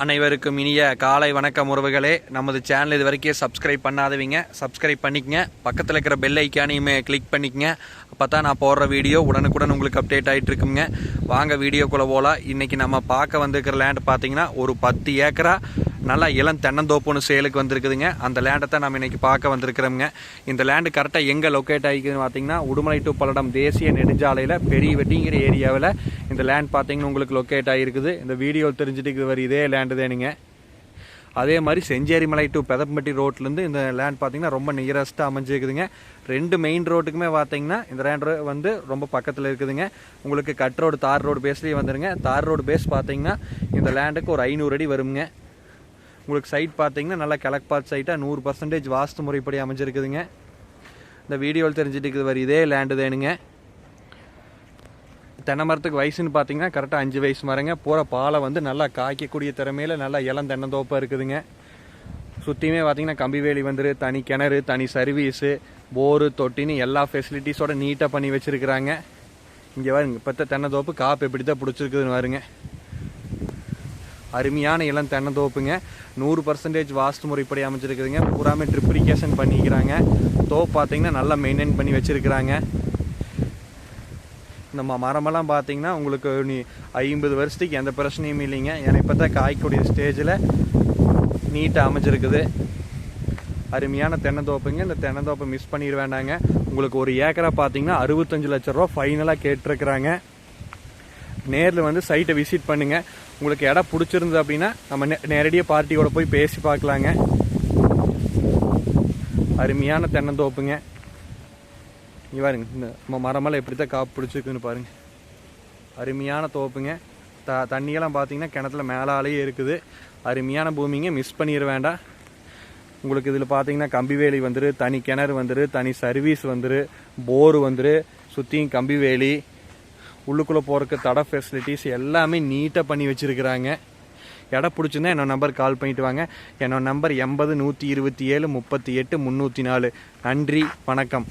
அனைவருக்கும் இனிய காலை வணக்கம் உறவுகளே. நமது சேனல் இது வரைக்கும் சப்ஸ்கிரைப் பண்ணாதவங்க சப்ஸ்கிரைப் பண்ணிக்கங்க. பக்கத்தில் இருக்கிற பெல் ஐக்கானையுமே கிளிக் பண்ணிக்கங்க. அப்போ தான் நான் போடுற வீடியோ உடனுக்குடன் உங்களுக்கு அப்டேட் ஆகிட்டு இருக்குங்க. வாங்க வீடியோக்குள்ளே போகலாம். இன்றைக்கி நம்ம பார்க்க வந்திருக்கிற லேண்ட் பார்த்தீங்கன்னா ஒரு 10 ஏக்கரா நல்லா இளம் தென்னந்தோப்புன்னு சேலுக்கு வந்திருக்குதுங்க. அந்த லேண்டை தான் நம்ம இன்றைக்கி பார்க்க வந்திருக்கிறோங்க. இந்த லேண்டு கரெக்டாக எங்கே லொக்கேட் ஆகிக்குதுன்னு பார்த்தீங்கன்னா உடுமலை டு பல்லடம் தேசிய நெடுஞ்சாலையில் பெரிய வெட்டிங்கிற ஏரியாவில் இந்த லேண்ட் பார்த்தீங்கன்னா உங்களுக்கு லொக்கேட் ஆகிருக்குது. இந்த வீடியோ தெரிஞ்சுட்டு வர இதே லேண்டு தானுங்க. அதே மாதிரி செஞ்சேரிமலை டு பெதம்பட்டி ரோட்லேருந்து இந்த லேண்ட் பார்த்தீங்கன்னா ரொம்ப நியரஸ்ட்டாக அமைஞ்சிருக்குதுங்க. 2 மெயின் ரோட்டுக்குமே பார்த்தீங்கன்னா இந்த லேண்ட் வந்து ரொம்ப பக்கத்தில் இருக்குதுங்க. உங்களுக்கு கட் ரோடு தார் ரோடு பேஸ்லேயே வந்துடுங்க. தார் ரோடு பேஸ் பார்த்தீங்கன்னா இந்த லேண்டுக்கு ஒரு 500 அடி வருங்க. உங்களுக்கு சைட் பார்த்தீங்கன்னா நல்லா கிழக்கு பார்த்து சைட்டாக 100% வாஸ்து முறைப்படி அமைஞ்சிருக்குதுங்க. இந்த வீடியோவில் தெரிஞ்சுட்டு வர இதே லேண்டு தேனுங்க. தென்னை மரத்துக்கு வயசுன்னு பார்த்தீங்கன்னா கரெக்டாக 5 வயசு மரங்க. பூரா பாலை வந்து நல்லா காய்க்கக்கூடிய திறமையில் நல்லா இளம் தென்னந்தோப்பாக இருக்குதுங்க. சுற்றியுமே பார்த்தீங்கன்னா கம்பி வேலி வந்துரு, தனி கிணறு, தனி சர்வீஸு, போரு, தொட்டின்னு எல்லா ஃபெசிலிட்டிஸோட நீட்டாக பண்ணி வச்சுருக்குறாங்க. இங்கே வருங்க இப்போ தென்னந்தோப்பு காப்பு எப்படி தான் பிடிச்சிருக்குதுன்னு வருங்க. அருமையான இளம் தென்னந்தோப்புங்க. 100% வாஸ்து முறைப்படி அமைச்சிருக்குதுங்க. பூராமே ட்ரிப்ரிகேஷன் பண்ணிக்கிறாங்க. தோப்பு பார்த்தீங்கன்னா நல்லா மெயின்டைன் பண்ணி வச்சுருக்குறாங்க. நம்ம மரமெல்லாம் பார்த்தீங்கன்னா உங்களுக்கு 50 வருஷத்துக்கு எந்த பிரச்சனையும் இல்லைங்க. ஏன்னா இப்போ தான் காய்க்கூடிய ஸ்டேஜில் நீட்டாக அமைச்சிருக்குது. அருமையான தென்னந்தோப்புங்க. இந்த தென்னந்தோப்பை மிஸ் பண்ணிட வேண்டாங்க. உங்களுக்கு ஒரு ஏக்கரா பார்த்தீங்கன்னா 65 லட்ச ரூபா ஃபைனலாக கேட்டிருக்கிறாங்க. நேரில் வந்து சைட்டை விசிட் பண்ணுங்கள். உங்களுக்கு இடம் பிடிச்சிருந்தது அப்படின்னா நம்ம நேரடியாக பார்ட்டியோட போய் பேசி பார்க்கலாங்க. அருமையான தென்னந்தோப்புங்க. இங்கே பாருங்க இந்த நம்ம மரமெல்லாம் எப்படி தான் காப்பு பிடிச்சிருக்குன்னு பாருங்கள். அருமையான தோப்புங்க. தண்ணியெல்லாம் பார்த்தீங்கன்னா கிணத்துல மேலாலேயே இருக்குது. அருமையான பூமிங்க, மிஸ் பண்ணிட வேண்டாம். உங்களுக்கு இதில் பார்த்தீங்கன்னா கம்பி வேலி வந்துரு, தனி கிணறு வந்துரு, தனி சர்வீஸ் வந்துரு, போரு வந்துரு, சுற்றியும் கம்பி வேலி, உள்ளுக்குள்ளே போகிறக்கு தடை ஃபெசிலிட்டிஸ் எல்லாமே நீட்டாக பண்ணி வச்சுருக்குறாங்க. இடம் பிடிச்சிருந்தா என்னோட நம்பர் கால் பண்ணிட்டு வாங்க. என்னோட நம்பர் 80 127 38 304. நன்றி, வணக்கம்.